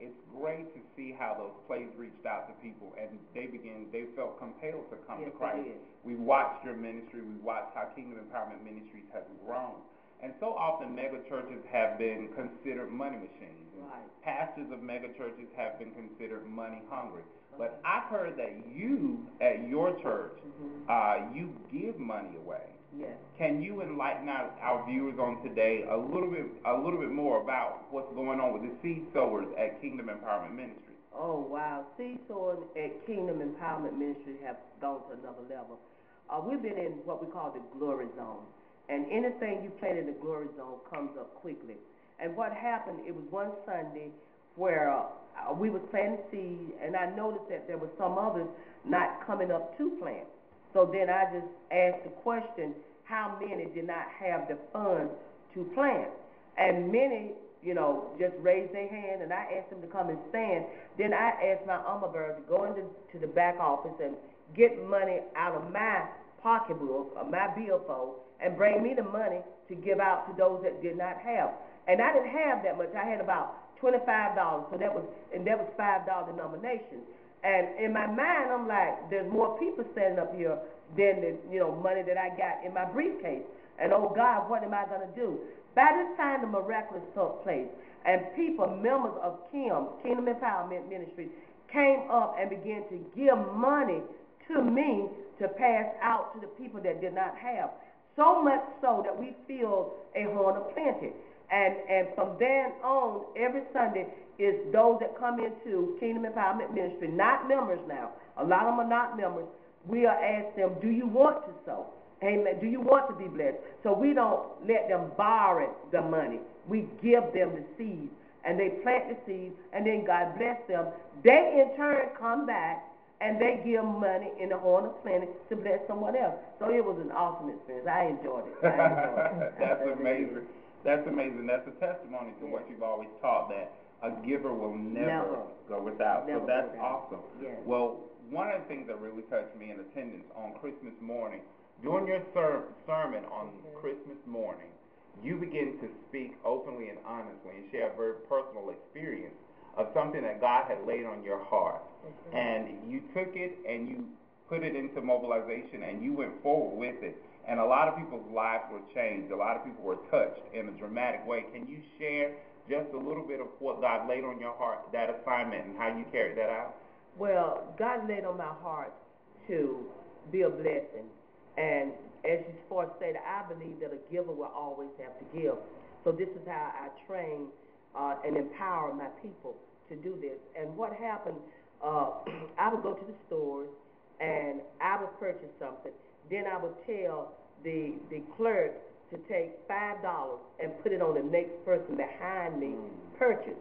it's great to see how those plays reached out to people and they felt compelled to come to Christ. We watched your ministry, we watched how Kingdom Empowerment Ministries has grown. And so often mega churches have been considered money machines. Right. Pastors of mega churches have been considered money hungry. But I've heard that you, at your church, you give money away. Yes. Can you enlighten our viewers on today a little bit more about what's going on with the seed sowers at Kingdom Empowerment Ministry? Oh, wow. Seed sowers at Kingdom Empowerment Ministry have gone to another level. We've been in what we call the glory zone. And anything you plant in the glory zone comes up quickly. And what happened, it was one Sunday where we was planting seed, and I noticed that there were some others not coming up to plant. So then I just asked the question, how many did not have the funds to plant? And many, just raised their hand, and I asked them to come and stand. Then I asked my armor bearer to go into the back office and get money out of my pocketbook, or my billfold, and bring me the money to give out to those that did not have. And I didn't have that much. I had about $25, so that was $5 denomination. And in my mind, I'm like, there's more people standing up here than the money that I got in my briefcase. And oh God, what am I going to do? By this time, the miraculous took place, and people, members of Kingdom Empowerment Ministry, came up and began to give money to me to pass out to the people that did not have. So much so that we filled a horn of plenty. And from then on, every Sunday is those that come into Kingdom Empowerment Ministry, not members now. A lot of them are not members. We are asking them, do you want to sow? Amen. Do you want to be blessed? So we don't let them borrow the money. We give them the seeds, and they plant the seeds, and then God bless them. They, in turn, come back, and they give money in the horn of plenty to bless someone else. So it was an awesome experience. I enjoyed it. That's amazing. That's amazing. That's a testimony to what you've always taught, that a giver will never go without. So that's awesome. Yes. Well, one of the things that really touched me in attendance on Christmas morning, during your sermon on Christmas morning, you begin to speak openly and honestly and share a very personal experience of something that God had laid on your heart. And you took it and you put it into mobilization and you went forward with it. And a lot of people's lives were changed. A lot of people were touched in a dramatic way. Can you share just a little bit of what God laid on your heart, that assignment, and how you carried that out? Well, God laid on my heart to be a blessing. And as you stated, I believe that a giver will always have to give. So this is how I train and empower my people to do this. And what happened, I would go to the stores and I would purchase something. Then I would tell the clerk to take $5 and put it on the next person behind me purchase.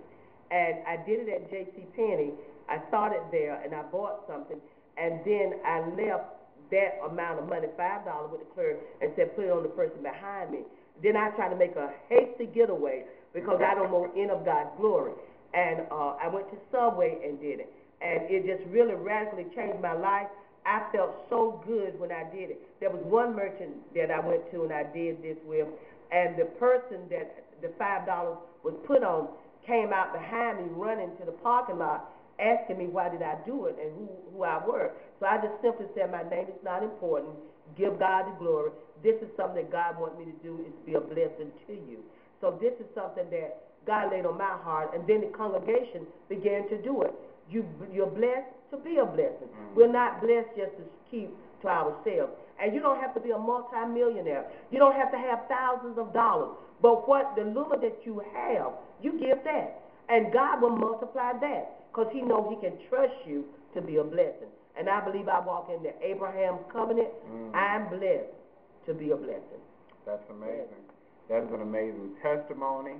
And I did it at J.C. Penney. I started there and I bought something, and then I left that amount of money, $5, with the clerk, and said put it on the person behind me. Then I tried to make a hasty getaway because I don't want any of God's glory. And I went to Subway and did it. And it just really radically changed my life. I felt so good when I did it. There was one merchant that I went to and I did this with, and the person that the $5 was put on came out behind me running to the parking lot asking me why did I do it and who I were. So I just simply said, my name is not important. Give God the glory. This is something that God wants me to do, is to be a blessing to you. So this is something that God laid on my heart, and then the congregation began to do it. You're blessed to be a blessing. We're not blessed just to keep to ourselves. And you don't have to be a multimillionaire. You don't have to have thousands of dollars. But what the little that you have, you give that. And God will multiply that because he knows he can trust you to be a blessing. And I believe I walk in the Abraham covenant. I'm blessed to be a blessing. That's amazing. That's an amazing testimony.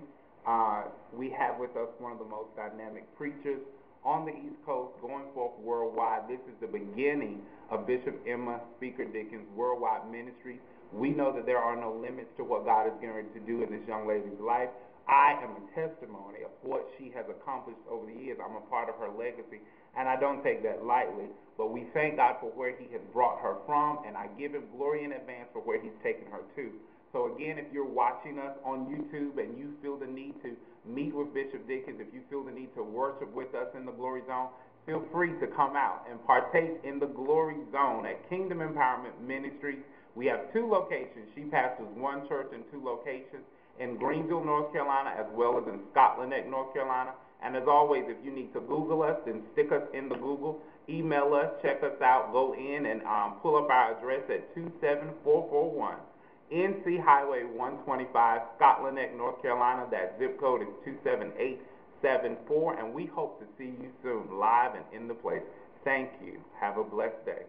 We have with us one of the most dynamic preachers on the East Coast, going forth worldwide. This is the beginning of Bishop Emma Speaker Dickens' worldwide ministry. We know that there are no limits to what God is going to do in this young lady's life. I am a testimony of what she has accomplished over the years. I'm a part of her legacy, and I don't take that lightly. But we thank God for where he has brought her from, and I give him glory in advance for where he's taken her to. So again, if you're watching us on YouTube and you feel the need to meet with Bishop Dickens. If you feel the need to worship with us in the Glory Zone, feel free to come out and partake in the Glory Zone at Kingdom Empowerment Ministries. We have 2 locations. She pastors 1 church and 2 locations in Greenville, North Carolina, as well as in Scotland Neck, North Carolina. And as always, if you need to Google us, then stick us in the Google, email us, check us out, go in and pull up our address at 27441 NC Highway 125, Scotland Neck, North Carolina. That zip code is 27874, and we hope to see you soon, live and in the place. Thank you. Have a blessed day.